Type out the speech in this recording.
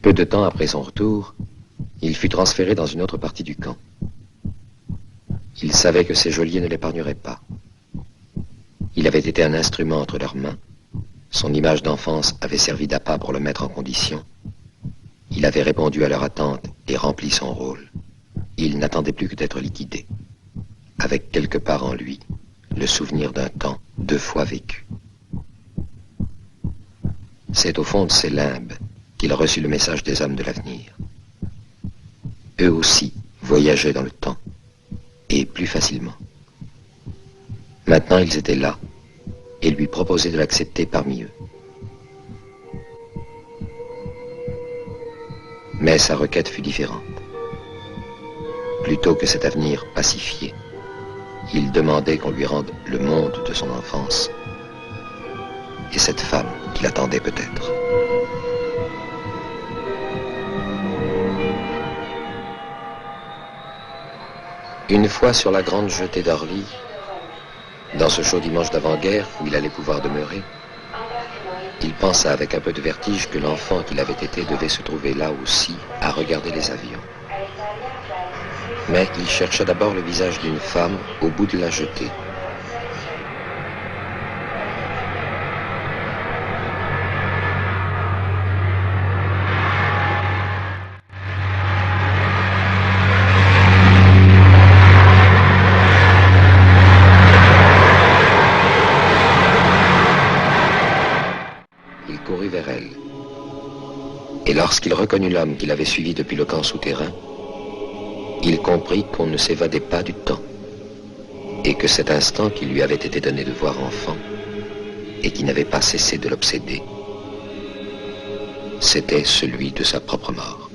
Peu de temps après son retour, il fut transféré dans une autre partie du camp. Il savait que ses geôliers ne l'épargneraient pas. Il avait été un instrument entre leurs mains. Son image d'enfance avait servi d'appât pour le mettre en condition. Il avait répondu à leur attente et rempli son rôle. Il n'attendait plus que d'être liquidé, avec quelque part en lui le souvenir d'un temps 2 fois vécu. C'est au fond de ses limbes qu'il reçut le message des hommes de l'avenir. Eux aussi voyageaient dans le temps, et plus facilement. Maintenant ils étaient là, et lui proposaient de l'accepter parmi eux. Mais sa requête fut différente. Plutôt que cet avenir pacifié, il demandait qu'on lui rende le monde de son enfance et cette femme qu'il attendait peut-être. Une fois sur la grande jetée d'Orly, dans ce chaud dimanche d'avant-guerre où il allait pouvoir demeurer, il pensa avec un peu de vertige que l'enfant qu'il avait été devait se trouver là aussi à regarder les avions. Mais il chercha d'abord le visage d'une femme au bout de la jetée. Il courut vers elle. Et lorsqu'il reconnut l'homme qu'il avait suivi depuis le camp souterrain, il comprit qu'on ne s'évadait pas du temps, et que cet instant qui lui avait été donné de voir enfant, et qui n'avait pas cessé de l'obséder, c'était celui de sa propre mort.